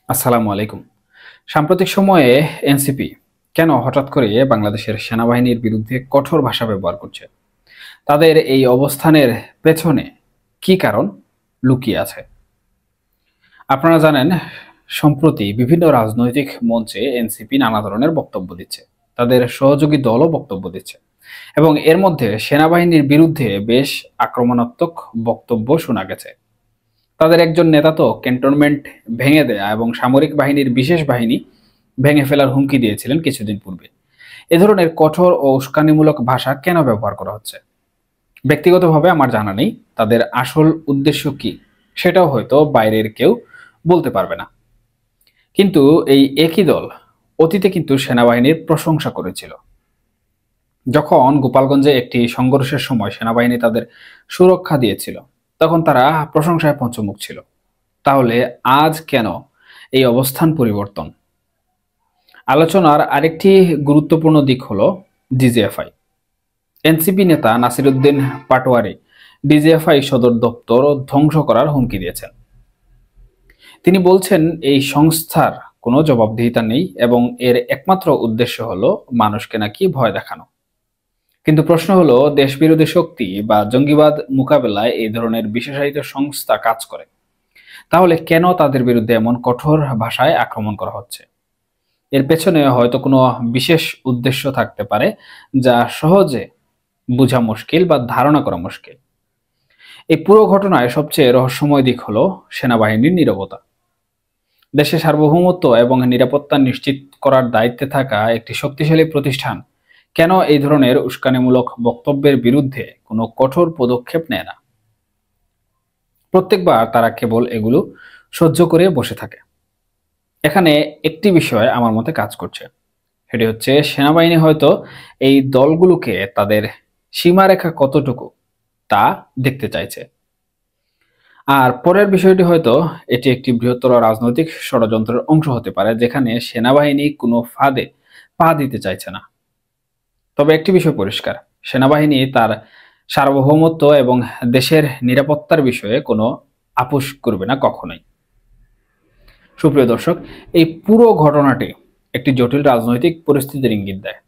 আসসালামু আলাইকুম। সাম্প্রতিক সময়ে এনসিপি কেন হঠাৎ করে বাংলাদেশের সেনাবাহিনীর বিরুদ্ধে কঠোর ভাষা ব্যবহার করছে? তাদের এই অবস্থানের পেছনে কি কারণ লুকিয়ে আছে? আপনারা জানেন, সম্প্রতি বিভিন্ন রাজনৈতিক মঞ্চে এনসিপি নানা ধরনের বক্তব্য দিচ্ছে। তাদের সহযোগী দলও বক্তব্য দিচ্ছে এবং এর মধ্যে সেনাবাহিনীর বিরুদ্ধে বেশ আক্রমণাত্মক বক্তব্য শোনা গেছে। তাদের একজন নেতা তো ক্যান্টনমেন্ট ভেঙে দেয়া এবং সামরিক বাহিনীর বিশেষ বাহিনী ভেঙে ফেলার হুমকি দিয়েছিলেন কিছুদিন পূর্বে। এ ধরনের কঠোর ও উস্কানিমূলক ভাষা কেন ব্যবহার করা হচ্ছে? ব্যক্তিগতভাবে আমার জানা নেই তাদের আসল উদ্দেশ্য কি, সেটাও হয়তো বাইরের কেউ বলতে পারবে না। কিন্তু এই একই দল অতীতে কিন্তু সেনাবাহিনীর প্রশংসা করেছিল। যখন গোপালগঞ্জে একটি সংঘর্ষের সময় সেনাবাহিনী তাদের সুরক্ষা দিয়েছিল, তখন তারা প্রশংসায় পঞ্চমুখ ছিল। তাহলে আজ কেন এই অবস্থান পরিবর্তন? আলোচনার আরেকটি গুরুত্বপূর্ণ দিক হলো ডিজিএফআই। এনসিপি নেতা নাসিরউদ্দিন পাটোয়ারি ডিজিএফআই সদর দপ্তর ধ্বংস করার হুমকি দিয়েছেন। তিনি বলছেন এই সংস্থার কোনো জবাবদিহিতা নেই এবং এর একমাত্র উদ্দেশ্য হলো মানুষকে নাকি ভয় দেখানো। কিন্তু প্রশ্ন হলো, দেশবিরোধী শক্তি বা জঙ্গিবাদ মোকাবেলায় এই ধরনের বিশেষায়িত সংস্থা কাজ করে, তাহলে কেন তাদের বিরুদ্ধে এমন কঠোর ভাষায় আক্রমণ করা হচ্ছে? এর পেছনে হয়তো কোনো বিশেষ উদ্দেশ্য থাকতে পারে, যা সহজে বোঝা মুশকিল বা ধারণা করা মুশকিল। এই পুরো ঘটনায় সবচেয়ে রহস্যময় দিক হলো সেনাবাহিনীর নীরবতা। দেশের সার্বভৌমত্ব এবং নিরাপত্তা নিশ্চিত করার দায়িত্বে থাকা একটি শক্তিশালী প্রতিষ্ঠান কেন এই ধরনের উস্কানিমূলক বক্তব্যের বিরুদ্ধে কোনো কঠোর পদক্ষেপ নেয় না? প্রত্যেকবার তারা কেবল এগুলো সহ্য করে বসে থাকে। এখানে একটি বিষয় আমার মতে কাজ করছে, সেটি হচ্ছে সেনাবাহিনী হয়তো এই দলগুলোকে তাদের সীমারেখা কতটুকু তা দেখতে চাইছে। আর পরের বিষয়টি হয়তো এটি একটি বৃহত্তর রাজনৈতিক ষড়যন্ত্রের অংশ হতে পারে, যেখানে সেনাবাহিনী কোনো ফাঁদে পা দিতে চাইছে না। তবে একটি বিষয় পরিষ্কার, সেনাবাহিনী তার সার্বভৌমত্ব এবং দেশের নিরাপত্তার বিষয়ে কোনো আপোষ করবে না কখনোই। সুপ্রিয় দর্শক, এই পুরো ঘটনাটি একটি জটিল রাজনৈতিক পরিস্থিতির ইঙ্গিত দেয়।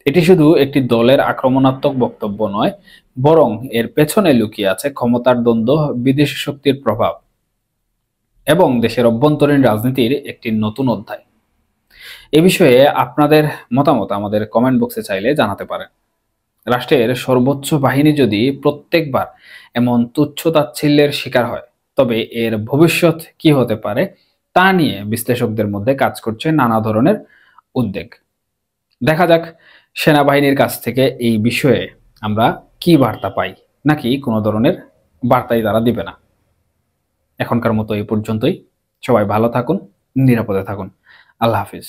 এটি শুধু একটি দলের আক্রমণাত্মক বক্তব্য নয়, বরং এর পেছনে লুকিয়ে আছে ক্ষমতার দ্বন্দ্ব, বিদেশি শক্তির প্রভাব এবং দেশের অভ্যন্তরীণ রাজনীতির একটি নতুন অধ্যায়। এ বিষয়ে আপনাদের মতামত আমাদের কমেন্ট বক্সে চাইলে জানাতে পারেন। রাষ্ট্রের সর্বোচ্চ বাহিনী যদি প্রত্যেকবার এমন তুচ্ছ-তাচ্ছিল্যের শিকার হয়, তবে এর ভবিষ্যৎ কি হতে পারে তা নিয়ে বিশ্লেষকদের মধ্যে কাজ করছে নানা ধরনের উদ্বেগ। দেখা যাক সেনাবাহিনীর কাছ থেকে এই বিষয়ে আমরা কি বার্তা পাই, নাকি কোনো ধরনের বার্তাই তারা দিবে না। এখনকার মতো এই পর্যন্তই। সবাই ভালো থাকুন, নিরাপদে থাকুন। আল্লাহ হাফিজ।